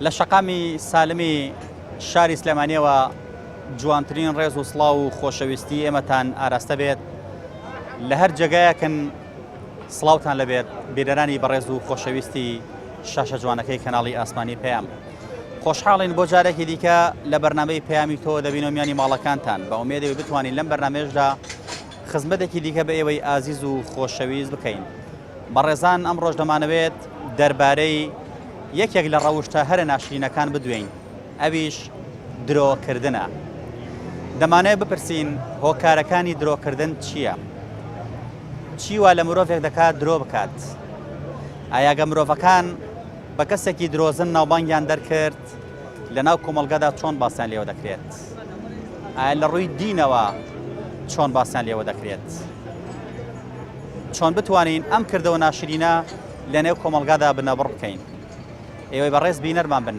لە شەقامی سالمی شاری سلێمانیەوە جوانترین ڕێز و سڵاو و خۆشەویستی ئێمەتان ئاراستە بێت لە هەر جێگایەکن سڵاوتان لەبێت بیرەرانی بەڕێز و خۆشەویستی شاشە جوانەکەی کەناڵی ئاسمانی پەیام خۆشحاڵین بۆ جارێکی دیکە لە بەرنامەی پەیامی تۆ دەبینەوە میانی ماڵەکانتان بە ئومێدەوەی بتوانین لەم بەرنامێشدا خزمەتێکی دیکە بە ئێوەی ئازیز و خۆشەویست بکەین بەڕێزان ئەم ڕۆژ دەمانەوێت دەربارەی یەکێک لە ڕەوشتە هەرە ناشرینەکان بدوێین ئەویش درۆکردنە دەمانەوێت بپرسین هۆکارەکانی درۆکردن چییە؟ چیوە لە مرۆڤێک دەکات درۆ بکات؟ ئایا مرۆڤەکان بە کەسێکی درۆزن ناوبانگیان دەرکرد لە ناو کۆمەڵگەدا چۆن باسییان لێوە دەکرێت؟ ئایا لە ڕووی دینەوە چۆن باسییان لێوە دەکرێت؟ چۆن بتوانین ئەم کردەوە ناشرینە لە نێو کۆمەڵگادا بنەبڕ بکەین؟ ئێوەی بەڕێز بینەرمان بن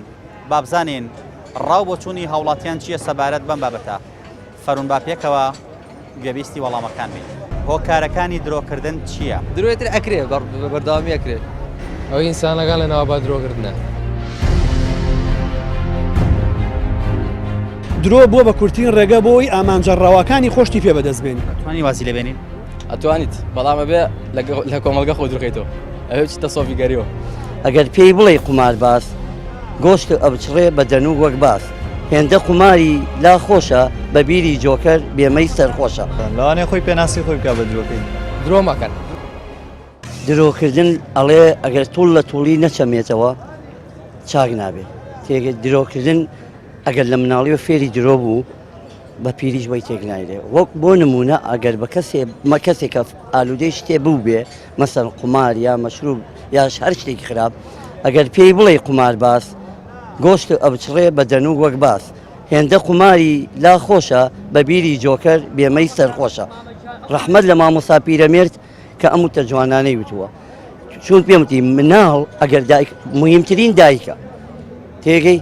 با بزانین ڕاو بۆ چوونی هاوڵاتیان چییە سەبارەت بەم بابەتە فەرمون با پێکەوە گوێبیستی وەڵامەکان بین هۆکارەکانی درۆکردن چییە؟ درۆیتر ئەکرێ بەردەوامی ئەکرێت ئەوەی ئینسانەکان لە ناوە با درۆکردنە درۆ بۆ بە کورتین ڕێگە بۆی ئامانجەڕاوەکانی خۆشتی پێ بەدەستبێن توانی وازی لێبێنین؟ ئەتوانیت بەڵامە بێ لە کۆمەلگە خۆ درۆکەیتەوە ئەوێ چتە سۆفی گەریەوە ئەگەر پێی بڵێ قومار باس گۆشت ئەبچڕێ بە دەنوو وەک باس هێندە قوماری لا خۆشە بە بیری جۆکەر بێمەی سەرخۆشە لەوانێ خۆی پێناسی خۆی بکە بە درۆکەی درۆ مەکەن درۆکردن ئەڵێ ئەگەر توڵ لە توڵی نەچەمێتەوە چاک نابێت تێگە درۆکردن ئەگەر لە مناڵیەوە فێری درۆ بوو بە پیریش بۆی تێک نایرێ وەک بۆ نمونە ئەگەر بە کەسێکە ئالوودەی شتێ بوو بێ مەسەڵ قومار یا مەشروب یاش هەر شتێکی خراپ ئەگەر پێی بڵێ قومار باس گۆشت ئەبچڕێ بە دەنوو وەک باس هێندە قوماری لا خۆشە بە بیری جۆکەر بێمەی سەرخۆشە ڕەحمەت لە مامۆستا پیرەمێرد کە ئەم وتە جوانانەی وتووە چون پێم وتی مناڵ ئەگەر مهمترین دایکە تێگەی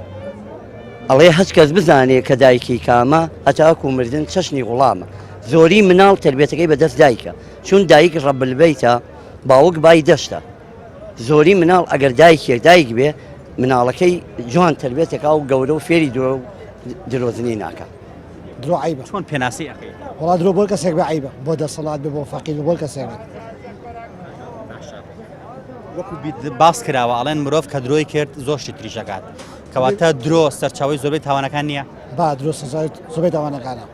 ئەڵێ هەچ کەس بزانێ کە دایکی کامە هەتاکو مردن چەشنی غوڵامە زۆری مناڵ تربێتەکەی بەدەست دایکە چون دایک ڕەبلبەیتە باوک بای دەشتە زۆری مناڵ ئەگەر دایک بێ مناڵەکەی جوان تربێتێکا و گەورە و فێری درۆزنی ناکە درۆ عیبە چۆن پێناسی ئەەکەی؟ وڵات درۆ بۆ کەسێک بە عیبە بۆ دەسەڵات بێ بۆ فەقیر بۆ کەسێک وەکو باس کراوە ئەڵێن مرۆڤ کە درۆی کرد زۆشتی تریژەکات کەواتە درۆ سەرچاوی زۆربەی تاوانەکان نییە؟ با درۆ زۆربەی تاوانەکانە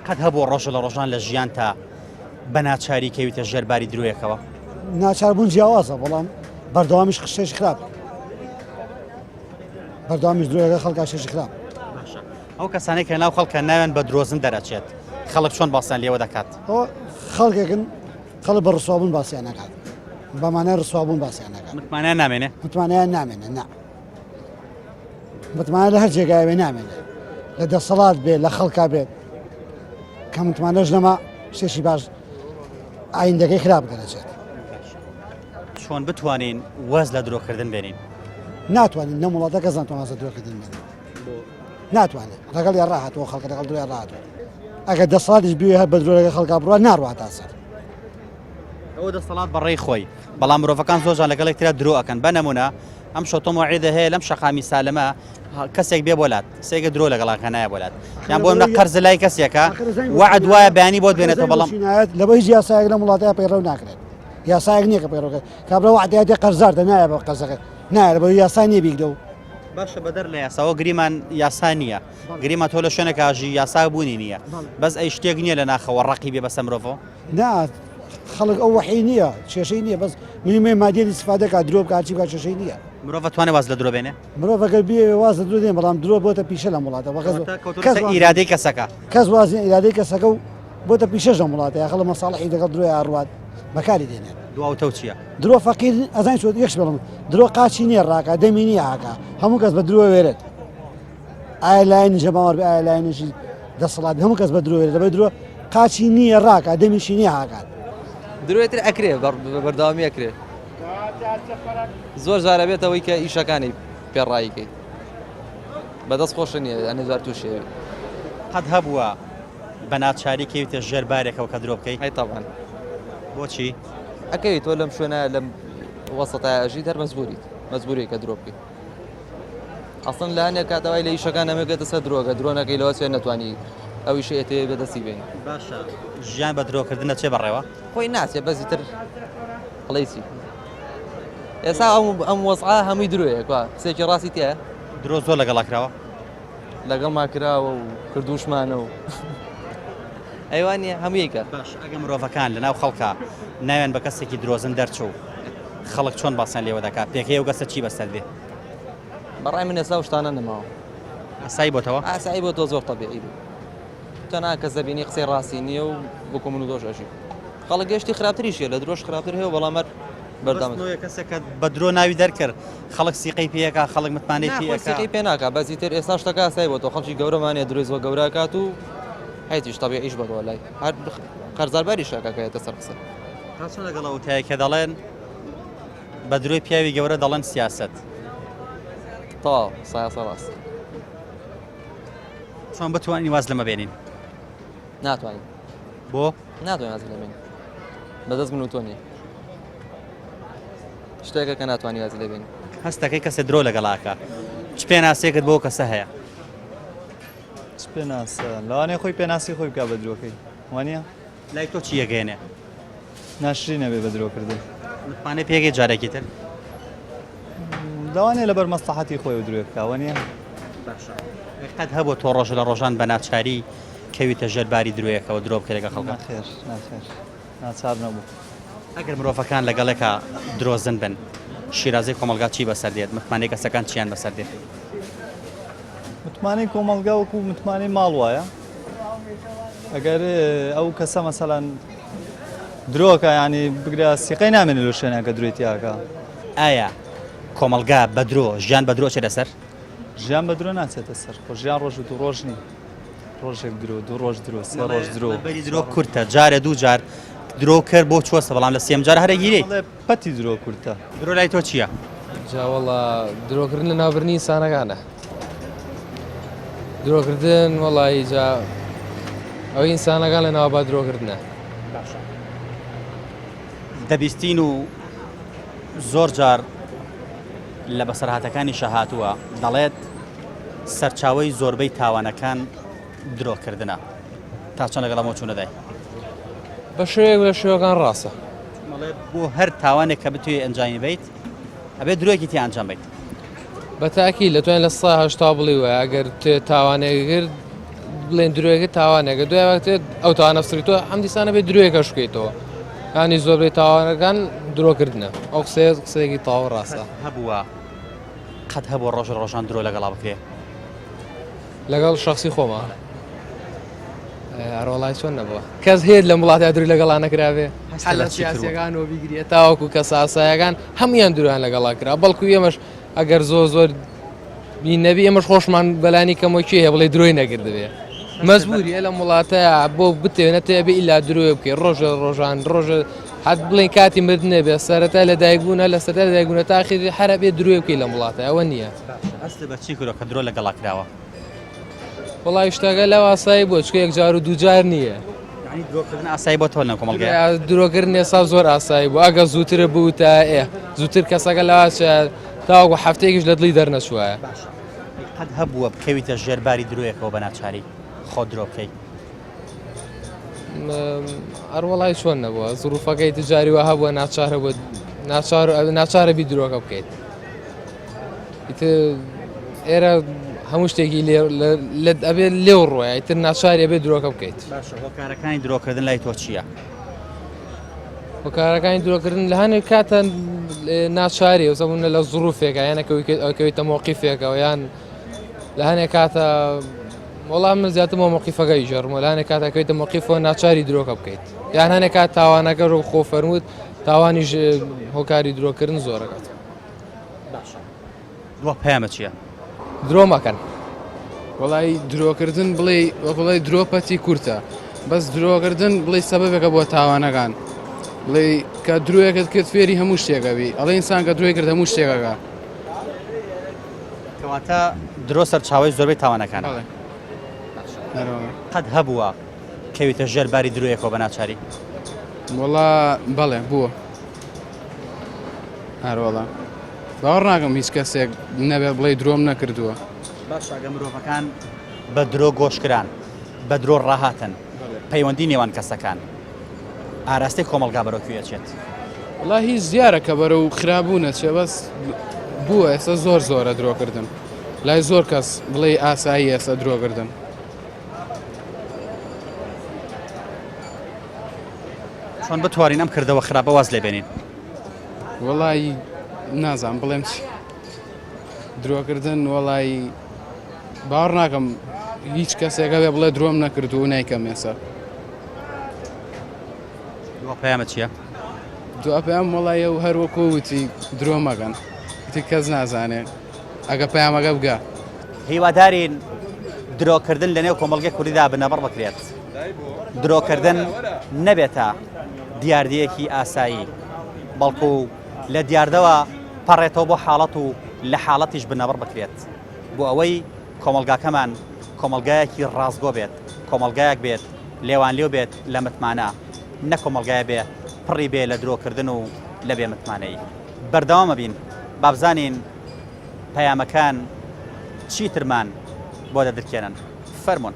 قەت هەبوو ڕۆژە لە ڕۆژان لە ژیان تا بە ناچاری کەویتە ژێرباری درۆیەکەوە ناچاربوون جیاوازە بەڵام بەردەوامیش شتێکی خراپ بەردەوامیش درۆیەکە خەڵکا شتێکی خراپ ئەو کەسانەی کە ناو خەڵکە ناوێن بە درۆزن دەرەچێت خەڵک چۆن باسییان لێوە دەکات؟ خەڵکێکن خەڵک بە ڕسوابوون باسییان ناکات بەمانای ڕسوابوون باسییان ناکات متمانیان نامێنێ؟ متمانیان نامێنێ نا متمانە لە هەر جێگایەوێ نامێنێ لە دەسەڵات بێت لە خەڵکا بێت کە متمانەش لەما شتێکی باش ئایندەکەی خراپ دەرەچێت چۆن بتوانین وەز لە درۆکردن بێنین؟ ناتوانین لە وڵاتە کەس ناتوانێت درۆکردن بێنێت ناتوانێت ڕەگەڵ یان ڕاهاتەوە خەڵکە لەگەڵ درۆیان ڕاهاتوە ئەگەر دەسەڵاتیش بوێ هەر بە درۆیەکە خەڵکا بڕوە ناڕواتە سەر ئەوە دەسەڵات بەڕێی خۆی بەڵام مرۆڤەکان زۆرجان لەگەڵ یەکترا درۆ ئەکەن بە نەمونە ئەم شەوتۆم وعیدە هەیە لەم شەقامی سالمە کەسێک بێ بۆلات سێگە درۆ لەگەڵاکە نایە بۆلات یان بۆ منە قەرز لای کەسێکە وعد وایە بەیانی بۆ دوێنێتەوە بەڵام لەبە هیچ یاسایەک لە وڵاتەیە پەیڕەو ناکرێت یاسایەک نییە کە پەیڕەوکە کابرا وعدەیەتی قەرزاردە نایە بە قەرزەکە نایە بە یاسای نییە بیگدە و باشە بەدەر لە یاساوە گریمان یاسا نییە گریمە تۆ لە شوێنێک ئاژی یاسا بوونی نییە بەس ئەی شتێک نییە لە ناخەوە ڕقی بێ بەسە مرۆڤەوە نا خەڵک ئەو وەحی نییە کێشەی نییە بەس مهمەی مادیەتی استفادەکە درۆ بکات چی بکات کێشەی نییە مرۆڤ توانێت واز لە درۆ بێنێ؟ مرۆڤ ئەگەر بێ واز لە درۆ دێن بەڵام درۆ بۆتە پیشە لە وڵاتەوە ئیرادەی کەسەکە کەس وازی ئیرادەی کەسەکە و بۆتە پیشەش لە وڵاتەیە خەڵک مەساڵحی لەگەڵ درۆی ئاڕوات بەکاری دێنێت دواوتە چییە؟ درۆ فەقیر ئەزانین چۆن یەکش بڵم درۆ قاچی نییە ڕاکە دەمی نییە هاکە هەموو کەس بە درۆ وێرێت ئایا لایەنی ژەماوەڕ بێ ئایا لایەنێکی دەسەڵات هەموو کەس بە درۆ وێرێت دەبێت درۆ قاچی نییە ڕاکە دەمیشی نییە هاکات درۆیتر ئەکرێ بەردەوامی ئەکرێ زۆر جارە بێتەوەی کە ئیشەکانی پێڕایکەیت بەدەست خۆشە نییە ئەنێ زار تووشێ قەت هەبووە بە ناچاری کەویتە ژێربارێکەوە کە درۆ بکەیت؟ ئەی تەبعاً بۆچی؟ ئەکەویت تۆ لەم شوێنە لەم وەسەتایەژی دەر مەجبوری کە درۆ بکەیت ئەسڵن لە هەنێک کاتەوەی لە ئیشەکان ئەمەگەتە سەر درۆگە درۆ نەکەی لەوە سوێن نەتوانی ئەویش ئێتێ بەدەستی بێن باشە ژیان بە درۆکردنە چێ بەڕێوە خۆی ناسێ بەزی تر هەڵەیسی ئێستا ئەم وەسعا هەمووی درۆیە قسێکی ڕاستی تایە درۆ زۆر لەگەڵاکراوە لەگەڵ ماکراوە و کردوشمانە و ئەیوانە هەموویەکە باش ئەگە مرۆڤەکان لەناو خەڵکە ناوێن بە کەسێکی درۆزن دەرچوو خەڵک چۆن باسان لێوە دەکات پێکەیە و گەسە چی بەسەر دێ بەڕای من ئێستا شتانە نەماوە ئاسایی بۆتەوە ئاسایی بۆ تۆ زۆر تەبیعی بوو تەنها کەس دەبینی قسەی ڕاستی نییە و بۆ من و دۆشەشی خەڵک گەشتی خراپتریشیە لە درۆژ خراپتر هەیە بەڵامەر بەردەمە کەسێکە بە درۆ ناوی دەرکرد خەڵک سیقەی پێەکە خەڵک متمانەی پێەکەی پێ ناکە بەزی تر ئێستا شتەکە ئاسایی بۆ تۆ خەڵکی گەورەمانێ درۆی زۆر گەوراکات و هەیتیش تەبیعیش بەدۆ لای هەر قەرزارباری شاکەکەیەتە سەر قسە چۆن لەگەڵ ئەوتایە کە دەڵێن بە درۆی پیاوی گەورە دەڵێن سیاست تەواو سایاسە ڕاست چۆن بتوانین واز لەمە بێنین ناتوانین بۆ ناتوانین واز لەمە بێنین بەدەست من و تۆ نییە شتێکە کە ناتوانانی واز لێ بێنین هەستەکەی کەسێ درۆ لەگەڵاکە چ پێناسێکت بۆ کەسە هەیە چ پێناسە لەوانەیە خۆی پێناسی خۆی بکە بە درۆکەی وانە لای تۆ چی یەگەێنێ ناشری نەبێ بە درۆکردن متمانەی پێگەی جارێکی تر لەوانەیە لەبەر مەسلحەتی خۆی و درۆ بکە وانە قەت هەبوو تۆ ڕۆژ لە ڕۆژان بە ناچاری کەویتە ژێرباری درۆیەکەوە درۆ بکە لەگە خەڵکە ناخێر ناخێر ناچار نەبوو ئەگەر مرۆڤەکان لەگەڵێکە درۆزن بن شیرازەی کۆمەلگا چی بەسەر دێت متمانەی کەسەکان چیان بەسەر دێت متمانەی کۆمەلگا وەکو متمانەی ماڵ وایە ئەگەر ئەو کەسە مەسەلەن درۆکە ینی بگرە سیقەی نامێنێت لە شوێنەکە درێتیاکە ئایا کۆمەلگا بە درۆ ژیان بە درۆ چێ لەسەر ژیان بە درۆ ناچێتە سەر خۆ ژیان ڕۆژ و دوو ڕۆژ نی ڕۆژێک درۆ دوو ڕۆژ درۆ سێ ڕۆژ درۆ بەری درۆ کورتە جارە دوو جار درۆ کرد بۆ چوەسە بەڵام لە سێم جار هەرەگیری پەتی درۆ کورتە درۆ لای تۆ چییە جاوەڵا درۆکردن لە ناوبرنی ئینسانەکانە درۆکردن وەڵی جا ئەوەی ئینسانەکان لە ناوە با درۆکردنە دەبیستین و زۆر جار لە بەسەرهاتەکانی شەهاتووە دەڵێت سەرچاوەی زۆربەی تاوانەکان درۆکردنە تا چۆن لەگەڵ ئەمە چوونەدای بە شوەیەک لە شێوەکان ڕاستە بۆ هەر تاوانێک کە بتوێ ئەنجامی بیت ئەبێ درۆیەکی تی ئەنجام بیت بە تاکی لە توانین لە 180 بڵی وە ئەگەر تاوانێکرد بڵێن درۆیەکە تاوانێکە دوایێت ئەو تاوانەفسری تۆ هەم دیسانە بێت درۆیەکەش بکەیتەوە ینی زۆربەی تاوانەکان درۆکردنە ئەو قسەیەکی تاوە ڕاستە هەبووە قەت هەبوو ڕۆژ ڕۆژان درۆ لەگەڵا بکرێ لەگەڵ شخصی خۆمە هەروەڵای چۆن نەبووە کەس هێت لە وڵاتی دووری لەگەڵا نەکراوێ لە سیاسیەکانەوە بیگرێت تاوەکو کە ساسایەکان هەمویان درویان لەگەڵا کرا بەڵکو ئێمەش ئەگەر زۆر نەبی ئێمەش خۆشمان بەلانی کەمەکی هەیە بڵێ درۆی نەگردبێ مەزبوریە لە وڵاتەیە بۆ بتێنێتێ بێ ئیلا درۆی بکەی ڕۆژە ڕۆژان ڕۆژە حەت بڵێن کاتی مرد نەبێ سەرەتا لە دایکبوونە لە سەرتا لە دایکبوونە تاخیری هەرە بێ درۆی بکەی لە وڵاتە ئەوە نییە ئەست بە چی کرۆ کە درۆ لەگەڵا کراوە وڵای شتەکە لەو ئاسایی بۆ چکە یەک جار و دووجار نییە درۆکردن ئاسایی بۆ تۆ لە کۆمەلگا درۆکردن ێستا زۆر ئاسایی بوو ئەگە زووترە بوو تا زووتر کەسەکە لەواچە تاوەکو هەفتەیەکیش لە دڵی دەرنەچوایە قەت هەبووە بکەویتە ژێرباری درۆیەکەوە بە ناچاری خۆ درۆ بکەیت هەروەڵای چۆن نەبووە زروفەکەی تجاری وە هەبووە ناچارە بۆ ناچارە بی درۆکە بکەیت ئێرە هەموو شتێکی ئەبێت لێو ڕۆیە ئیتر ناچاری ئەبێت درۆکە بکەیت هۆکارەکانی درۆکردن لای تۆ چییە؟ هۆکارەکانی درۆکردن لە هەنێک کاتە ناچاری و زەبوونە لە زروفێکە یانەکەویتە مۆقیفێکەوە یان لە هەنێک کاتە وەڵام من زیاترمەوە مۆقیفەکەی ژەڕمە لە هەنێک کاتەکەویتە مۆقیفەوە ناچاری درۆکە بکەیت یان هەنێک کات تاوانەکە ڕۆ خۆ فەرمووت تاوانیش هۆکاری درۆکردن زۆرەکەات دووە پەیامە چییە؟ درۆ مەکەن وڵی درۆکردن بڵێ درۆپەتی کورتە بەس درۆکردن بڵێ سەبەبێکە بۆ تاوانەکان بڵێ کە درۆیەکەت کرد فێری هەموو شتێکەوی ئەڵێ ئینسان کە درۆی کرد هەموو شتێکەکە کەواتە درۆ سەرچاوی زۆربەی تاوانەکانە قەت هەبووە کەویتە ژێرباری درۆیەکەوە بە ناچاری وڵا بەڵێ بووە هەروەڵا باوەڕ ناکەم هیچ کەسێک نەبێت بڵێ درۆم نەکردووە. باش ئەگە مرۆڤەکان بە درۆ گۆشکران بە درۆ ڕاهاتن پەیوەندی نێوان کەسەکان ئاراستی کۆمەلگا بەرەوکوێچێت. وڵا هیچ زیارە کە بەرە و خراببوو نەچێ بەس بووە ئێستا زۆرە درۆکردن لای زۆر کەس بڵێ ئاسایی ئێستا درۆکردن. چۆن بتوانین ئەم کردەوە خراپە واز لێبێنین؟ وەڵی نازانم بڵێم چی درۆکردن وەڵی باوەڕ ناکەم هیچ کەسێکە بێ بڵێ درۆم نەکردو و نایکەم ئێستا. دووە پەیامە چییە؟ دووە پێیان وەڵایە و هەروەکو وتی درۆ مەکەن تی کەس نازانێت ئەگە پەیامەکە بگە. هیوادارین درۆکردن لە نێو کۆمەڵگەی کوردیدا بنەبەر بکرێت. درۆکردن نەبێتە دیاردەیەکی ئاسایی بەڵکو لە دیاردەوە پەڕێتەوە بۆ حاڵەت و لە حاڵەتیش بنەبەر بکرێت بۆ ئەوەی کۆمەلگاکەمان کۆمەلگایەکی ڕازگۆ بێت کۆمەلگایەک بێت لێوان لێو بێت لە متمانە نە کۆمەلگایە بێ پڕی بێ لە درۆکردن و لە بێ متمانەی. بەردەوامە بین بابزانین پەیامەکان چیترمان بۆ دەدرکێنن. فەرمونون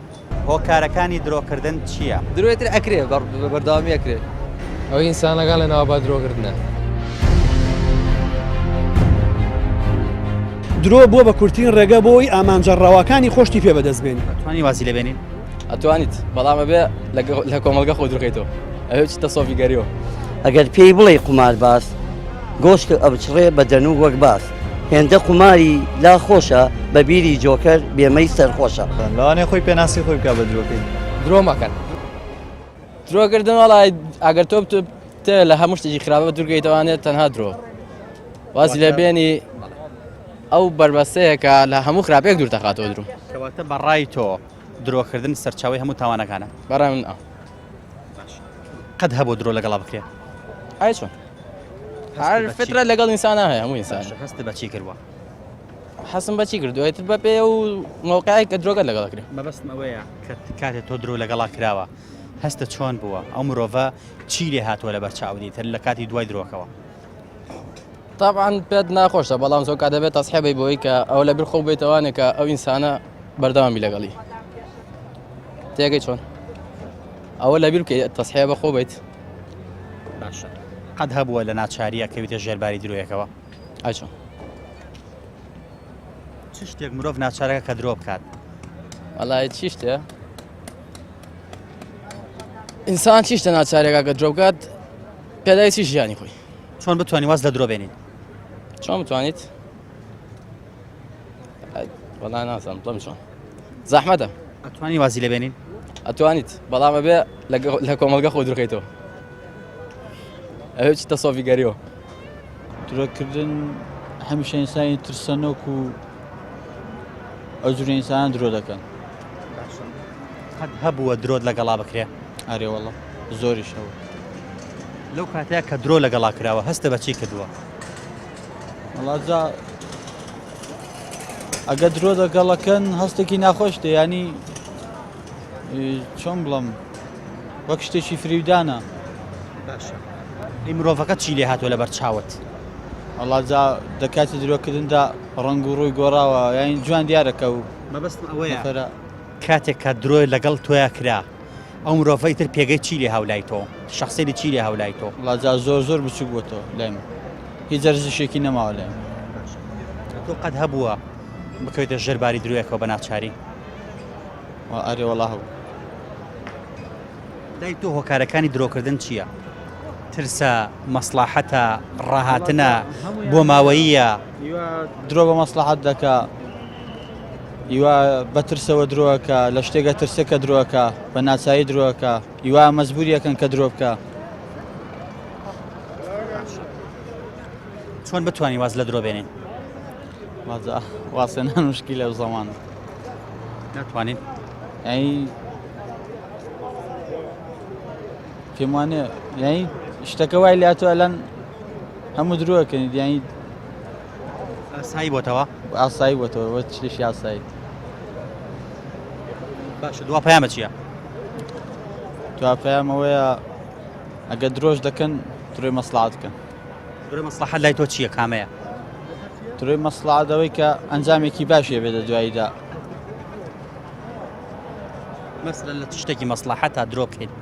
هۆکارەکانی درۆکردن چییە؟ درۆیتر ئەکرێ بەرداوامی ئەکرێ ئەو ئینسانەکە لە ناوە با درۆکردنە. درۆ بووە بە کورتترین ڕێگە بۆی ئامانجەڕاوەکانی خۆشتی پێ بەدەستبێنین. توانی وازی لێبێنین؟ ئەتوانیت بەڵامە بێ لە کۆمەلگە خۆ درۆکەیتەوە ئەوێ چتە سۆفیگەریەوە. ئەگەر پێی بڵێ قمار باس گۆشت ئەبچڕێ بە دەنوو وەک باس هێندە قماری لا خۆشە بە بیری جۆکەر بێمەی سەرخۆشە. لەوانێ خۆی پێناسی خۆی بکە بە درۆکەی. درۆ مەکەن. درۆکردن وەڵای ئەگەر تۆ تێ لە هەموو شتێکی خراپە دوورگەیتەوانێت تەنها درۆ وازی لێبێنی ئەو بربەستەیەکە لە هەموو خراپەیەک دوور دەخاتەوە درۆ. کەواتە بەڕای تۆ درۆکردن سەرچاوی هەموو تاوانەکانە. بەڕای من قەت هەبوو درۆ لەگەڵا بکرێت؟ ئای چۆن هەر فترە لەگەڵ ئینسانە هەیە هەموو ئینسان. هەست بە چی کردووە؟ حەسم بەچی کردوێتتر بە پێ و مۆقعی کە درۆگە لەگەڵ کرێ. مەبەستم ئەوەیە کە کاتێک تۆ درۆ لەگەڵا کراوە هەستە چۆن بووە ئەو مرۆڤە چی لێ هاتووە لە بەرچاودی تر لە کاتی دوای درۆکەوە؟ طبعاً پێت ناخۆشە بەڵام زۆر کات دەبێت تەسحێبەی بۆی کە ئەو لە بیر خۆ بێتەوانێت کە ئەو ئینسانە بەردەوامی لەگەڵی تێگەی چۆن ئەوە لە بیر بکەیت تەسحێ بە خۆ بیت. باشە قەت هەبووە لە ناچاریە کەویتە ژێرباری درۆیەکەوە؟ ئای چۆن چ شتێک مرۆڤ ناچارەکە کە درۆ بکات؟ وەڵای چی شتێ ئینسان چی شتە ناچارێکە کە درۆ بکات پێداویستی ژیانی خۆی. چۆن بتوانانی واز لە درۆ بێنین؟ چۆن بتوانیت؟ وەڵای نازانم بڵێم چۆن زەحمەتە. ئەتوانی وازی لێبێنین؟ ئەتوانیت بەڵامە بێ لە کۆمەلگە خۆ درۆکەیتەوە ئەوێ چتە سۆفیگەریەوە. درۆکردن هەمیشە ئینسانی ترسەنۆک و ئەو جوورە ئینسانان درۆ دەکەن. قەت هەبووە درۆت لەگەڵا بکرێ؟ ئارێ وەڵڵا زۆریش هەبوو. لەو کاتەیە کە درۆ لەگەڵا کراوە هەستە بە چی کردووە؟ وەڵا جا ئەگە درۆ دەگەڵەکەن هەستێکی ناخۆشتە ینی چۆن بڵم وەک شتێکی فریودانە. باشە ئەی مرۆڤەکە چی لێ هاتووە لە بەرچاوت؟ وەڵا جا دەکاتی درۆکردندا ڕەنگ و ڕووی گۆڕاوە یانی جوان دیارەکە و مەبەستم ئەوەیە کاتێک کە درۆی لەگەڵ تۆیە کرا ئەو مرۆڤەی تر پێگەی چی لێ هاولای تۆ شخصێتی چی لێ هاولای تۆ؟ وەڵا جا زۆر بچووک بووەتەوە لای من هیچ ئەرزشێکی نەماوە لای من. تۆ قەت هەبووە بکەویتە ژێرباری درۆیەکەوە بە ناچاری؟ ئارێ وەڵا هەبوو. لای تۆ هۆکارەکانی درۆکردن چییە؟ ترسە مەسلاحەتە ڕاهاتنە بۆ ماوەییە؟ درۆ بە مەسلحەت دەکا هیوا بە ترسەوە درۆەکە لە شتێکە ترسەکە درۆەکە بە ناچایی درۆەکە هیوا مەجبوریەکەن کە درۆ بکە. چۆن بتوانانی واز لە درۆ بێنین؟ واسێنان مشکی لەو زەمانە ناتوانین یعنی پێم وانێ یعنی شتەکە وای لاتوە لەن هەموو درۆەکەنی یعنی ئاسایی بۆتەوە؟ ئاسایی بۆتەوە وە چێشی ئاسایی. باشە دوا پەیامە چییە؟ دوا پەیام ئەوەیە ئەگە درۆژ دەکەن درۆی مەسلحەت بکەن. درۆی مەسلحەت لای تۆ چییە کامەیە؟ درۆی مەسڵعەتەوەی کە ئەنجامێکی باشیە بێتە دواییدا. مەسەلەن لە شتێکی مەسلحەتە درۆ بکەیت.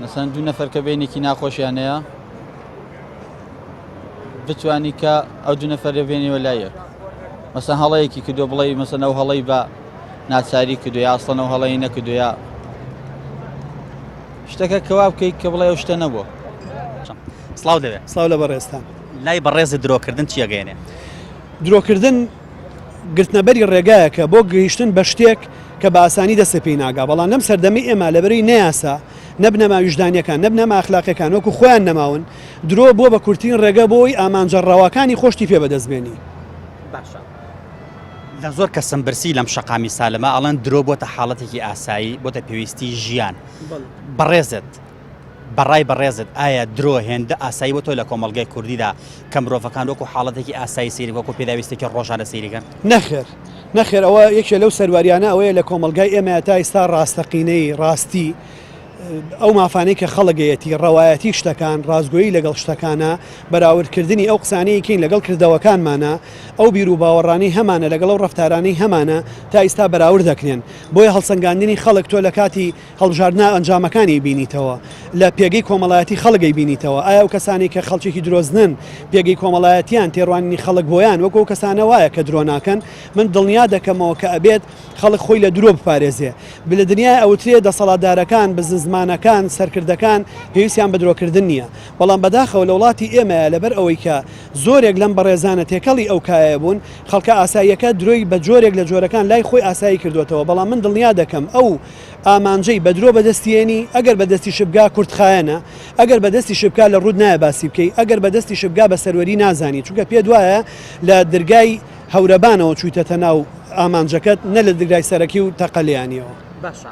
مەسەن دوو نەفەر کە بینێکی ناخۆشیان هەیە بتوانی کە ئەو دوو نەفەر بێنیوە لایە. مەسەن هەڵەیەکی کردو بڵێ مەسەن ئەو هەڵەی بە ناچاری کردو یا ئەسڵەن ئەو هەڵەی نەکردو یا شتەکە کەوا بکەیت کە بڵێ ئەو شتە نەبووە. سڵاو دەوێت سڵاو لە بەڕێستان. لای بەڕێزی درۆکردن چیە گەێنێ؟ درۆکردن گرتنەبەری ڕێگایە کە بۆ گەیشتن بە شتێک کە بە ئاسانی دەستە پێی ناگا، بەڵام لەم سەردەمی ئێمە لەبەری نەیاسا نەبنەما ویژدانیەکان نەبنەما ئەخلاقیەکان وەکو خۆیان نەماون درۆ بۆ بە کورتترین ڕێگە بۆی ئامانجەڕاوەکانی خۆشتی پێ بەدەستبێنی. باشە لە زۆر کەسم برسی لەم شەقامی سالمە ئەڵەن درۆ بۆتە حاڵەتێکی ئاسایی بۆتە پێویستی ژیان. بەڕێزت بەڕای بەڕێزت ئایا درۆ هێندە ئاسایی بۆ تۆ لە کۆمەڵگای کوردیدا کە مرۆڤەکان وەکو حاڵەتێکی ئاسایی سەیری وەکو پێداویستێکی ڕۆژانە سەیریکەن؟ نەخێر ئەوە یەکێ لەو سەرواریانە ئەوەیە لە کۆمەلگای ئێمە تا ئێستا ڕاستەقینەی ڕاستی ئەو مافانەی کە خەڵگەیەتی ڕەوایەتی شتەکان ڕازگۆیی لەگەڵ شتەکانە بەراوردکردنی ئەو قسانەیەکەین لەگەڵ کردەوەکانمانە ئەو بیر و باوەڕانی هەمانە لەگەڵ ئەو ڕەفتارانەی هەمانە تا ئێستا بەراورد دەکرێن بۆیە هەڵسەنگاندنی خەڵک تۆ لە کاتی هەڵبژاردنا ئەنجامەکانی بینیتەوە لە پێگەی کۆمەڵایەتی خەڵگەی بینیتەوە ئایا ئەو کەسانی کە خەڵکێکی درۆزنن پێگەی کۆمەڵایەتیان تێڕوانینی خەڵک بۆیان وەکو ئەو کەسانە وایە کە درۆ ناکەن من دڵنیا دەکەمەوە کە ئەبێت خەڵک خۆی لە درۆ بپارێزێ لە دنیای ئەوترێ دەسەڵاتدارەکان بزنزمانەکان سەرکردەکان پێویستیان بە درۆکردن نییە بەڵام بەداخەوە لە وڵاتی ئێمە لەبەر ئەوەی کە زۆرێک لەم بەڕێزانە تێکەڵی ئەو کایە بوون خەڵکە ئاساییەکە درۆی بە جۆرێک لە جۆرەکان لای خۆی ئاسایی کردوێتەوە بەڵام من دڵنیا دەکەم ئەو ئامانجەی بە درۆ بەدەستیێنی ئەگەر بەدەستی شبگا کورتخایەنە ئەگەر بەدەستی شبکا لە ڕوود نایە باسی بکەی ئەگەر بەدەستی شبگا بە سەروەری نازانی چونکە پێ دوایە لە دەرگای هەورەبانەوە چوویتەتە ناو ئامانجەکەت نە لە دەرگای سەرەکی و تەقەلیانیەوە. باشە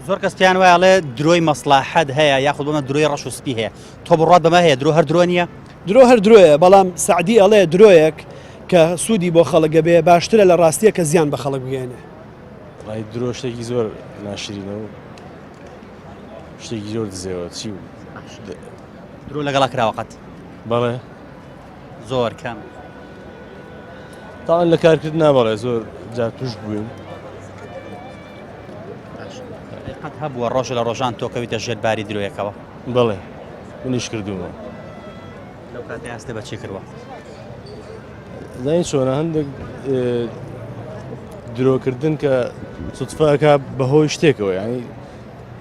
زۆر کەس پیان وایڵێ درۆی مەسلحەت هەیە یاخود بمە درۆی ڕەش و سپی هەیە تۆ بڕات بەمە هەیە درۆ هەر درۆ نییە؟ درۆ هەر درۆیە بەڵام سعدی ئەڵێ درۆیەک کە سوودی بۆ خەڵک بێ باشترە لە ڕاستیە کە زیان بە خەڵک بگەێنێ. ڕای درۆ شتێکی زۆر ناشرینەوە شتێکی زۆر دزێەوە چی درۆ لەگەڵا کراوەقەت بەڵێ زۆر کەم تاوان لە کارکرد نابڵێ زۆر جار توش بووین قەت هەبووە ڕۆژ لە ڕۆژان تۆکەویتە ژێر باری درۆیەکەوە؟ بەڵێ منیش کردوومە. لەو کاتێ ئاستە بەچی کردوە؟ زانی چۆنە هەندێک درۆکردن کە سوتفاکە بەهۆی شتێکەوە یعنی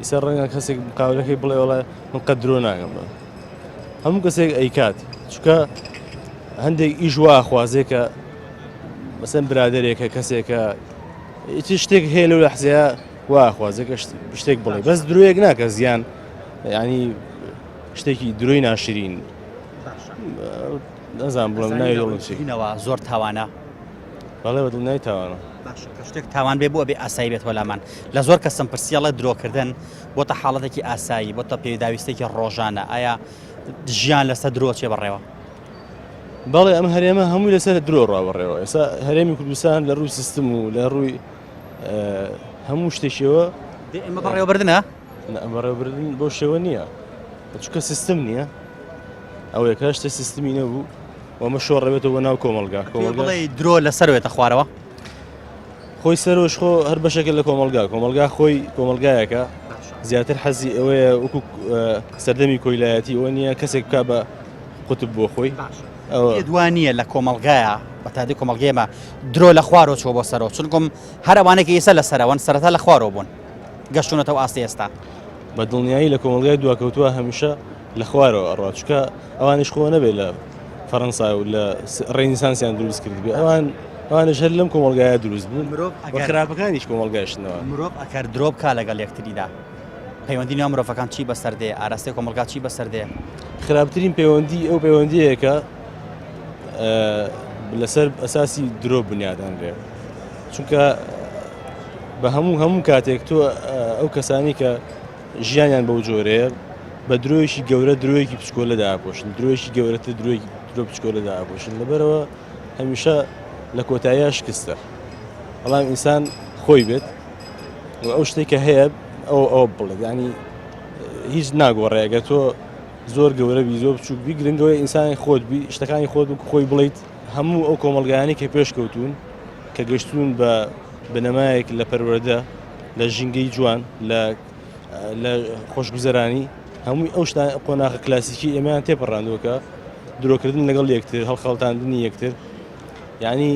ئیسا ڕەنگە کەسێک مقاولەکەی بڵێ وەڵێ من قەت درۆ ناکەم بە هەموو کەسێک ئەیکات چونکە هەندێک ئیش وا خوازێ کە مەسەن برادێکە کەسێکە شتێک هەیە لەو لەحزەیە واخوازێکە شتێک بڵێ بەس درۆیەک ناکە زیان ینی شتێکی درۆی ناشرین نەزان بڵم ناوی دڵنەوە زۆر تاوانە بەڵێ بە دڵنیای تاوانە شتێک تاوان بێ بووە بێ ئاسایی بێت وەلامان لە زۆر کەسم پرسیاڵە درۆکردن بۆتە حاڵەتێکی ئاسایی بۆتە پێداویستێکی ڕۆژانە ئایا ژیان لەسەر درۆ چێ بەڕێوە؟ بەڵێ ئەم هەرێمە هەمووی لەسەر درۆ ڕاوەڕێەوە ئێستا هەرێمی کوردستان لە ڕووی سیستم و لە ڕووی هەموو شتێکیەوە ئێمە بەڕێوەبردنە؟ بەڕێوەبردن بۆ شێوە نییە چونکە سیستم نییە ئەو یەکە شتە سیستمی نەبوو وەمە شۆڕەبێتەوە ناو کۆمەلگا بڵێ درۆ لەسەروێتە خوارەوە؟ خۆی سەرۆش خۆ هەر بەشێکە لە کۆمەلگا خۆی کۆمەلگایەکە زیاتر حەزی ئەوەیە وەکو سەردەمی کۆیلایەتی ئەوە نییە کەسێک بکا بە قوتب بۆ خۆی دوانیە لە کۆمەلگایە بە تادی کۆمەلگەیمە درۆ لە خوارەوە چۆ بۆ سەرەوە چونکم هەر ئەوانێکی ئێستا لە سەرەوەن سەرەتا لە خوارەوە بوون گەشتونەتەوە ئاستی ئێستا بە دڵنیایی لە کۆمەلگای دواکەوتووە هەمیشە لە خوارەوە ئەڕوا چکە ئەوانش خۆ نەبێت لە فەڕەنسا و لە ڕێنیسانسیان دروست کرد بێ ئەوانش هەر لەم کۆمەلگایە دروست بوون خراپەکانیش کۆمەلگایشتنەوە مرۆڤ ئەکەر درۆ بکا لەگەڵ یەکتریدا پەیوەندی ناو مرۆڤەکان چی بەسەردێ ئاراستی کۆمەلگا چی بەسەردێ؟ خراپترین پەیوەندی ئەو پەیوەندیەکە لەسەر ئەساسی درۆ بنیادانرێ چونکە بە هەموو کاتێک تۆ ئەو کەسانی کە ژیانیان بەو جۆرەیە بە درۆیشی گەورە درۆیەکی پچکۆلە داپۆشن درۆیشی گەورەتر درۆ پچکۆلە داپۆشن لەبەرەوە هەمیشە لە کۆتاییە شکستە بەڵام ئینسان خۆی بێت ئەو شتێکە هەیە ئەو بڵێت ینی هیچ ناگۆڕێ ئەگەر تۆ زۆر گەورە بی زۆر بچووک بی گرنگەوەی ئینسانی خۆت بی شتەکانی خۆت و خۆی بڵیت هەموو ئەو کۆمەلگایانی کە پێش کەوتون کە گەشتون بە بنەمایەک لە پەروەردە لە ژینگەی جوان لە خۆشگوزەرانی هەمووی ئەو قۆناغە کلاسیکی ئێمەیان تێپەڕاندووەکە درۆکردن لەگەڵ یەکتر هەڵخەڵتاندنی یەکتر یعنی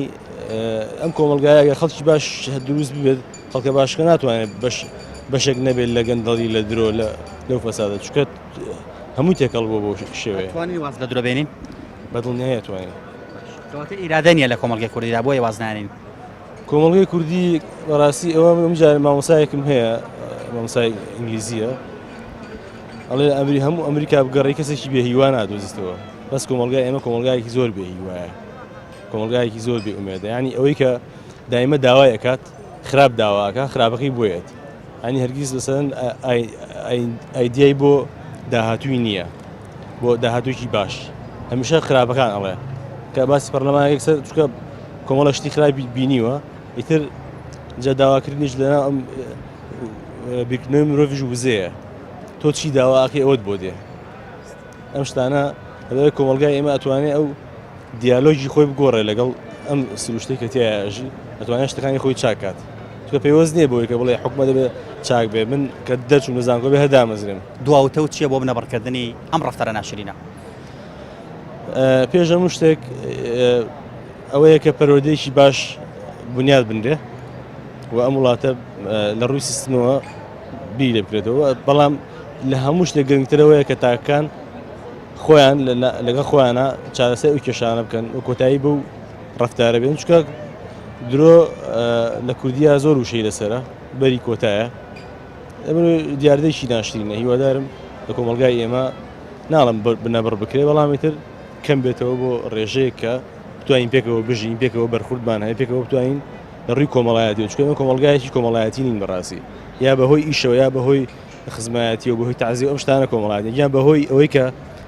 ئەم کۆمەلگایە ئەگەر خەڵکی باش دروست ببێت خەڵکە باشەکە ناتوانێت بەشێک نەبێت لە گەندەڵی لە درۆ لەو فەسادە چکە هەموو تێکەڵ بۆ شێوەیە توانی واز لە درۆ بێنین بەدڵنیایە توانین کەواتە ئیرادە نیە لە کۆمەلگای کوردیدا بۆیە واز نانین کۆمەلگای کوردی بەڕاستی ئەوە ئەمجار مامۆسایەکم هەیە مامۆسای ئینگلیزیە ئەڵێ ئەمری هەموو ئەمریکا بگەڕی کەسێکی بێ هیوا نادۆزیستەوە بەس کۆمەلگای ئێمە کۆمەلگایەکی زۆر بێ هیوایە کۆمەلگایەکی زۆر بێ ئومێدە ینی ئەوەی کە دایمە داوای ئەکات خراپ داواکە خراپەکەی بۆیێت ینی هەرگیز لەسەن ئایدیای بۆ داهاتووی نییە بۆ داهاتوویکی باش هەمیشە خراپەکان ئەڵێ کە باسی پەرلەمانێک سەر چکە کۆمەڵە شتی خراپی بینیوە ئیتر جا داواکردنیش لەنا ئەم بیرکردنەوەی مرۆڤیش وزەیە تۆ چی داواکەی ئەوت بۆ دێ ئەم شتانە لەوەی کۆمەلگای ئێمە ئەتوانێت ئەو دیالۆژی خۆی بگۆڕێ لەگەڵ ئەم سروشتەی کە تیاژی ئەتوانێت شتەکانی خۆی چاکات چکە پێوەست نییە بۆی کە بڵێ حکومە دەبێت چاک بێ من کە دەرچوم نەزانکۆ بێ هەدامەزرێم دواوتە و چییە بۆ بنەبڕکردنی ئەم ڕەفتەرە ناشرینە پێش هەموو شتێک ئەوەیە کە پەروەردەیەکی باش بنیاد بنرێ و ئەم وڵاتە لە ڕووی سیستمەوە بی لێ بکرێتەوە بەڵام لە هەموو شتێک گرنگترەوەیە کە تاکان خۆیان لەگەڵ خۆیانە چارەسەر ئەو کێشانە بکەن و کۆتایی بەو ڕەفتارە بێن چکە درۆ لە کوردیا زۆر وشەی لەسەرە بەری کۆتایە دیاردەیەکی ناشرینە هیوادارم لە کۆمەلگای ئێمە ناڵم بنەبڕ بکرێ بەڵامی تر کەم بێتەوە بۆ ڕێژەیە کە بتوانین پێکەوە بژین پێکەوە بەرخوردمان هەیە پێکەوە بتوانین لە ڕووی کۆمەڵایەتی چکە ئەمە کۆمەلگایەکی کۆمەڵایەتی نین بەڕاستی یا بەهۆی ئیشەوە یا بەهۆی خزمایەتی و بەهۆی تعزیە ئەم شتانە کۆمەڵایەتی یان بەهۆی ئەوەی کە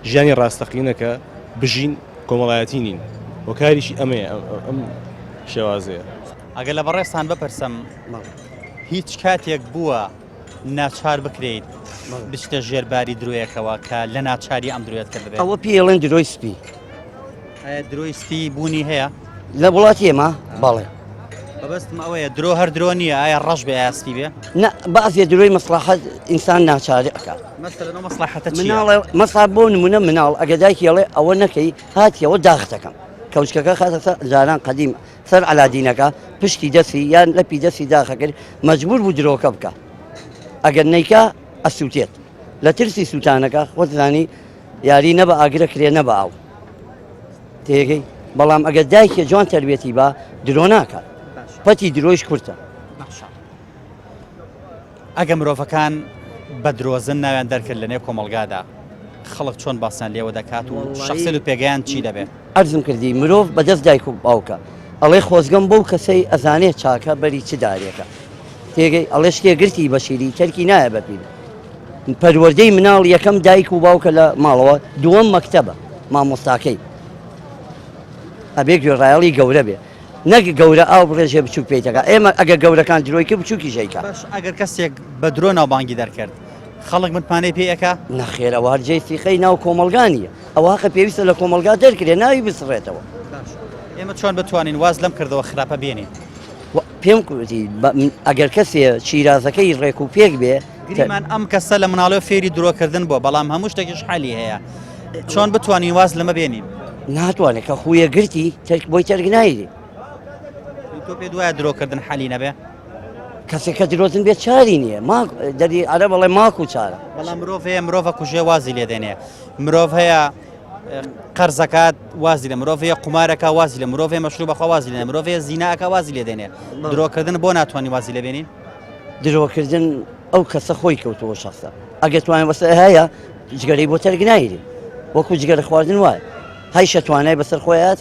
ژیانی ڕاستەقینەکە بژین کۆمەڵایەتی نین و کاریشی ئەمەیە ئەم شێوازەیە ئەگەر لە بەڕێستان بپرسم هیچ کاتێک بووە ناچار بکرێت بچتە ژێرباری درۆیەکەوە کە لە ناچاری ئەم درۆیت کرد بێت ئەوە پێڵێن درۆی سپی درۆی سپی بوونی هەیە لە وڵاتی ئێمە باڵێ بەبستم ئەوەیە درۆ هەر درۆ نییە ئایا ڕەش بێ ئایا سپی بێ نە بەعزێ درۆی مەسلحەت ئینسان ناچاری ئەکات مەسەلەن مەسلحەتە چییە؟ مناڵێ مەسا بۆ نمونە مناڵ ئەگە دایکی ئەڵێ ئەوە نەکەی هاتیەوە داختەکەم کەوچکەکە خاتە جاران قەدیم سەر علادینەکە پشتی دەستی یان لەپی دەستی داخەکرد مەجبور بوو درۆکە بکە ئەگەر نەیکا ئەسووتێت لە ترسی سووتانەکە خۆتزانی یاری نەبە ئاگرە کرێ نەبە ئاو تێگەی بەڵام ئەگەر دایکە جوان تەربێتی بە درۆ ناکات پەتی درۆیش کورتە ئەگە مرۆڤەکان بە درۆزن ناویان دەرکرد لە نێو کۆمەلگادا خەڵک چۆن باسان لێوە دەکات و شخصیت و پێگەیان چی دەبێت ئەرزم کردی مرۆڤ بەدەست دایک و باوکە ئەڵێ خۆزگەم بەو کەسەی ئەزانێت چاکە بەری چ دارێکە تێگەی ئەڵێ شتێ گرتی بەشیری تەرکی نایە بەپیر پەروەردەی مناڵ یەکەم دایک و باوکە لە ماڵەوە دووەم مەکتەبە مامۆستاکەی ئەبێ گوێڕایەڵی گەورە بێ نەک گەورە ئاو بڕێژێ بچووک پێیتەکە ئێمە ئەگە گەورەکان درۆیکە بچووکی ژەیکە باش ئەگەر کەسێک بە درۆ ناوبانگی دەرکرد خەڵک متمانەی پێیەکە نەخێرەوە هەرجێی سیخەی ناو کۆمەلگانیە ئەوە حەقە پێویستە لە کۆمەلگا دەرکرێ ناوی بسڕێتەوە ئێمە چۆن بتوانین واز لەم کردەوە خراپە بێنین پێم کوتی ئەگەر کەسێ شیرازەکەی ڕێک و پێک بێ گریمان ئەم کەسە لە مناڵەوە فێری درۆکردن بۆ بەڵام هەموو شتێکیش حالی هەیە چۆن بتوانین واز لەمە بێنین ناتوانێت کە خویە گرتی بۆی تەرگنایری تۆ پێ دوایە درۆکردن حالی نەبێ کەسێک کە درۆزن بێت چاری نییە دەری عەرە بەڵێ ماک و چارە بەڵام مرۆڤ هەیە مرۆڤە کوژێ وازی لێ دێنێ مرۆڤ هەیە قەرزەکات وازی لە مرۆڤ هەیە قومارەکە وازی لە مرۆڤ هەیە مەشروبەخوا وازی لێ مرۆڤ هەیە زیناکە وازی لێ دێنێ درۆکردن بۆ ناتوانانی وازی لێ بێنین درۆکردن ئەو کەسە خۆی کەوتەوە شخصە ئەگە توانێت وەسە هەیە جگەرەی بۆ تەرگنایری وەکو جگەرە خواردن وایە هەی شەتوانای بەسەر خۆیات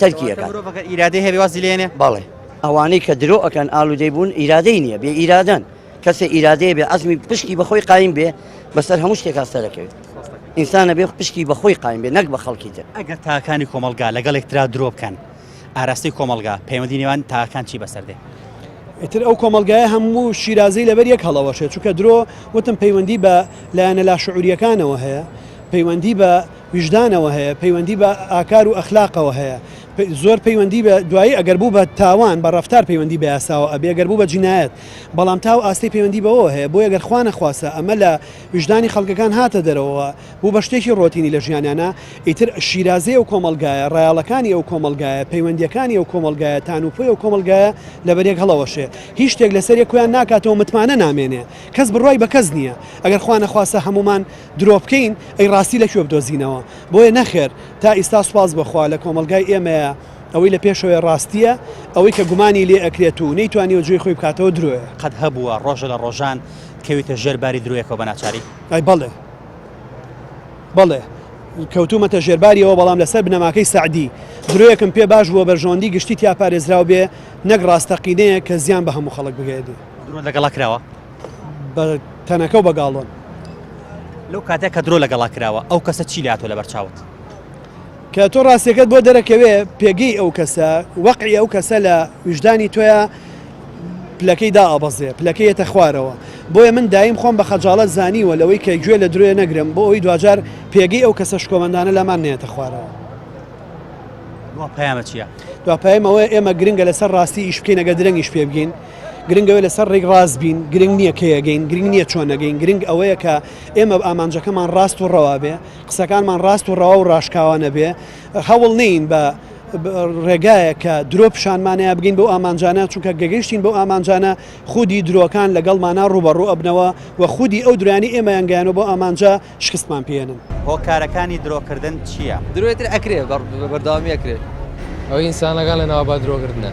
تەرکیەکە مرۆڤەکە ئیرادەی هەیە وازی لێنێ بەڵێ ئەوانەی کە درۆ ئەکەن ئالوودەی بوون ئیرادەی نییە بێ ئیرادەن کەسێ ئیرادەیە بێ عەزمی پشتی بەخۆی قایم بێ بەسەر هەموو شتێکا سەرەکەوێت ئینسانە بێ پشتی بەخۆی قایم بێ نەک بە خەڵکی تر ئەگەر تاکانی کۆمەلگا لەگەڵ یەکترا درۆ بکەن ئاراستی کۆمەلگا پەیوەندی نێوان تاکان چی بەسەردێ ئیتر ئەو کۆمەلگایە هەموو شیرازەی لەبەر یەک هەڵەوەشێت چونکە درۆ وتم پەیوەندی بە لایەنە لاشعوریەکانەوە هەیە پەیوەندی بە ویژدانەوە هەیە پەیوەندی بە ئاکار و ئەخلاقەوە هەیە زۆر پەیوەندی بە دوایی ئەگەر بوو بە تاوان بە ڕەفتار پەیوەندی بە یاساوە ئەبێ ئەگەر بوو بە جینایەت بەڵام تاو ئاستی پەیوەندی بەوە هەیە بۆ ئەگەر خوا نەخواسە ئەمە لە ویژدانی خەڵکەکان هاتە دەرەوە بوو بە شتێکی ڕۆتینی لە ژیانیانە ئیتر شیرازەی ئەو کۆمەلگایە ڕایاڵەکانی ئەو کۆمەلگایە پەیوەندیەکانی ئەو کۆمەلگایە تانوپۆی ئەو کۆمەلگایە لەبەرێک هەڵەوەشێ هیچ شتێک لەسەر یەکویان ناکاتەوە متمانە نامێنێ کەس بڕوای بە کەس نییە ئەگەر خوا نەخواسە هەمومان درۆ بکەین ئەی ڕاستی لەکوێ بدۆزینەوە بۆیە نەخێر تا ئیستا سوپاس بخوا لە کۆمەلگای ئێمەیە ئەوەی لە پێشەوەی ڕاستیە ئەوەی کە گومانی لێ ئەکرێت و نەیتوانی و گوێی خۆی بکاتەوە درۆیە قەت هەبووە ڕۆژە لە ڕۆژان کەویتە ژێرباری درۆیەکەوە بە ناچاری ئای بەڵێ کەوتومەتە ژێرباریەوە بەڵام لەسەر بنەماکەی سعدی درۆیەکم پێ باش بووە بەرژۆندی گشتی تا پارێزراو بێ نەک ڕاستەقینەیە کە زیان بە هەموو خەڵک بگەێتی درۆ لەگەڵا کراوە بە تەنەکە و بەگاڵۆن لەو کاتێک کە درۆ لەگەڵا کراوە ئەو کەسە چی لاتۆ لەبەر چاوت کە تۆ ڕاستیەکەت بۆ دەرەکەوێ پێگەی ئەو کەسە وەقعی ئەو کەسە لە وجدانی تۆیە پلەکەی دا ئابەزێ پلەکەیەتە خوارەوە بۆیە من دایم خۆم بە خەجاڵەت زانیوە لەوەی کە گوێ لە درۆیە نەگرم بۆ ئەوی دوجار پێگەی ئەو کەسە شکۆمەندانە لەمان نێتە خوارەوە پەیامە چییە؟ دوپایمەوەی ئێمە گرنگە لەسەر ڕاستی ئیش بکەین ئەگە درەنگیش پێ بگەین گرنگەوەی لەسەر ڕێک ڕاست بین گرنگ نییە کەیەگەین گرنگ نییە چۆنەگەین گرنگ ئەوەیە کە ئێمە ئامانجەکەمان ڕاست و ڕەوا بێ قسەکانمان ڕاست و ڕەوا و ڕاشکاوانە بێ هەوڵ نین بە ڕێگایە کە درۆ پیشانمانەیە بگەین بۆ ئامانجانە چونکە گەگەیشتین بۆ ئامانجانە خودی درۆکان لەگەڵمانە ڕوبەڕوو ئەبنەوە و خودی ئەو درانی ئێمە یانگەیانەوە بۆ ئامانجا شکستمان پێێنن هۆکارەکانی درۆکردن چییە؟ درۆیتر ئەکرێ بەرداوامی ئەکرێت ئەو ئینسانەکان لە ناوە با درۆکردنە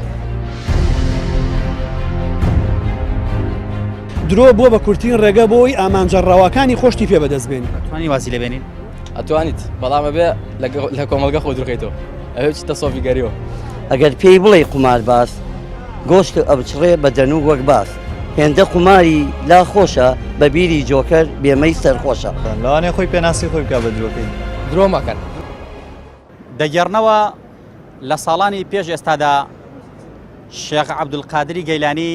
درۆ بۆ بە کورتین ڕێگە بۆی ئامانجە ڕاواکانی خۆشتی پێ بەدەستبێن توانی وازی لەبێنین ئەتوانیت بەڵامە بێ لە کۆمەلگە خۆ درۆکەیتەوە ئەوێ چتە سۆفیگەریەوە ئەگەر پێی بڵێ قمار باس گۆشت ئەبچڕێ بە دەنوو وەک باس هێندە قماری لا خۆشە بە بیری جۆکەر بێمەی سەرخۆشە لەوانێ خۆی پێناسی خۆی بکە بە درۆکەی درۆ مەکەن دەگەڕنەوە لە ساڵانی پێش ئێستادا شێخ عەبدولقادری گەیلانی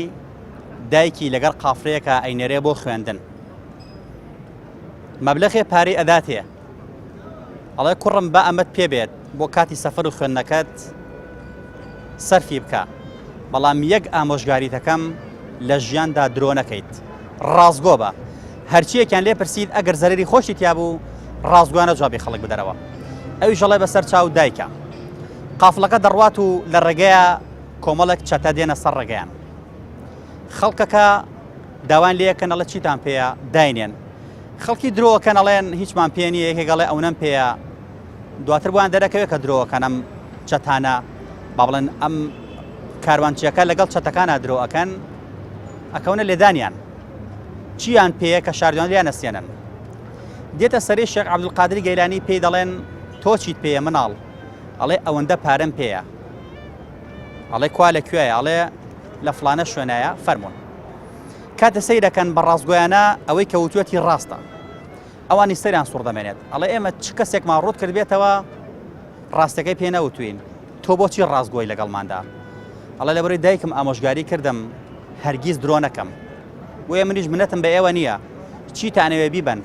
دایکی لەگەڵ قافرەیەکە ئەینەرێ بۆ خوێندن مەبلەغێ پارەی ئەداتێ ئەڵێ کوڕم بە ئەمەت پێ بێت بۆ کاتی سەفەر و خوێندنەکەت سەرفی بکە بەڵام یەک ئامۆژگاریت دەکەم لە ژیاندا درۆ نەکەیت ڕازگۆ بە هەرچیەکیان لێ پرسید ئەگەر زەرری خۆشی تیا بوو ڕازگوانە جوابی خەڵک بدەرەوە ئەوی ژەڵێ بەسەر چاو دایکە قافڵەکە دەڕوات و لە ڕێگەیە کۆمەڵێک چەتە دێنە سەر ڕێگەیان خەڵکەکە داوان لەکەن ئەڵە چیتان پێەیە داینێن خەڵکی درۆکەن ئەڵێن هیچمان پێ نیە یەکێگەڵێ ئەو نەم پێەیە دواتر بۆیان دەرەکەوێت کە درۆکەن ئەم چەتانە با بڵێن ئەم کاروانچیەکە لەگەڵ چەتەکانە درۆەکەن ئەکەونە لێدانیان چیان پێەیە کە شاردوان لیان نەسیێنن دێتە سەری شێخ عەبدولقادری گەیلانی پێی دەڵێن تۆ چیت پێیە مناڵ ئەڵێ ئەوەندە پارەم پێیە ئەڵێ کوا لەکوێیە ئەڵێ لە فلانە شوێنایە فەرمونون کاتە سەیر دەکەن بە ڕاستگۆیانە ئەوەی کەوتوەتی ڕاستە ئەوانی سەریان سوڕ دەمێنێت ئەڵێ ئێمە چ کەسێکمان ڕوود کردبێتەوە ڕاستەکەی پێ نەوتوین تۆ بۆچی ڕاستگۆی لەگەڵماندا ئەڵێ لەبەری دایکم ئامۆژگاری کردم هەرگیز درۆ نەکەم وێ منیش منەتم بە ئێوە نییە چیتانەوێ بیبن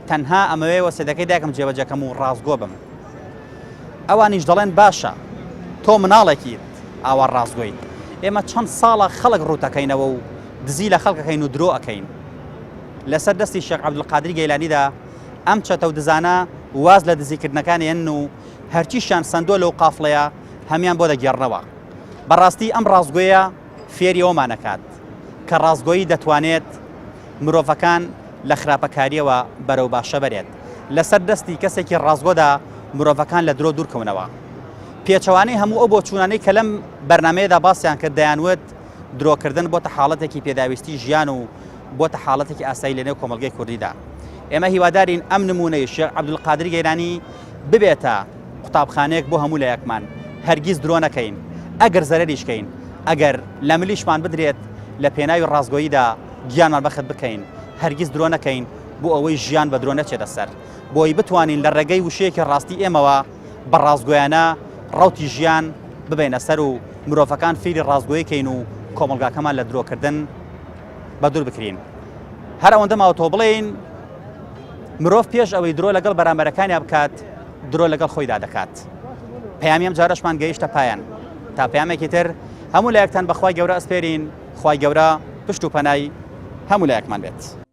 تەنها ئەمەوێ وەسێدەکەی دایکم جێبەجەکەم و ڕاستگۆ بم ئەوانیش دەڵێن باشە تۆ مناڵێکیت ئاوا ڕاستگۆی ئێمە چەند ساڵە خەڵک ڕوتەکەینەوە و دزی لە خەڵکەکەین و درۆ ئەەکەین لەسەر دەستی شێخ عەبدولقادری گەیلانیدا ئەم چەتە و دزانە واز لە دزیکردنەکانیان و هەرچیشان سندۆ لەو قافڵەیە هەمیان بۆ دەگێڕنەوە بەڕاستی ئەم ڕاستگۆیە فێری ئەومانەکات کە ڕاستگۆیی دەتوانێت مرۆڤەکان لە خراپەکاریەوە بەرەو باشە بەرێت لەسەر دەستی کەسێکی ڕاستگۆدا مرۆڤەکان لە درۆ دوورکەونەوە پێچەوانەی هەموو ئەو بۆ چوونانەی کە لەم بەرنمەیەدا باسییان کرد دەیانوت درۆکردن بۆتە حاڵەتێکی پێداویستی ژیان و بۆتە حاڵەتێکی ئاسایی لەنێو کۆمەلگەی کوردیدا ئێمە هیوادارین ئەم نمونەی شێخ عەبدولقادری گەیلانی ببێتە قوتابخانەیەک بۆ هەموو لایەکمان هەرگیز درۆ نەکەین ئەگەر زەرەریشکەین ئەگەر لە ملیشمان بدرێت لە پێناوی ڕاستگۆییدا گیانمان بەخت بکەین هەرگیز درۆ نەکەین بۆ ئەوەی ژیان بە درۆ نەچێتە سەر بۆی بتوانین لە ڕێگەی وشەیەکی ڕاستی ئێمەوە بە ڕاستگۆیانە ڕەوتی ژیان ببینە سەر و مرۆڤەکان فێری ڕاستگۆییکەین و کۆمەلگاکەمان لە درۆکردن بە دوور بکرین هەر ئەوەندە ماوەتەوە بڵێین مرۆڤ پێش ئەوەی درۆ لەگەڵ بەرامبەرەکانیان بکات درۆ لەگەڵ خۆیدا دەکات پەیامی ئەم جارەشمان گەیشتە پایان تا پەیامێکی تر هەموو لایەکتان بەخوای گەورە ئەسپێرین خوای گەورە پشت و پەنای هەموو لایەکمان بێت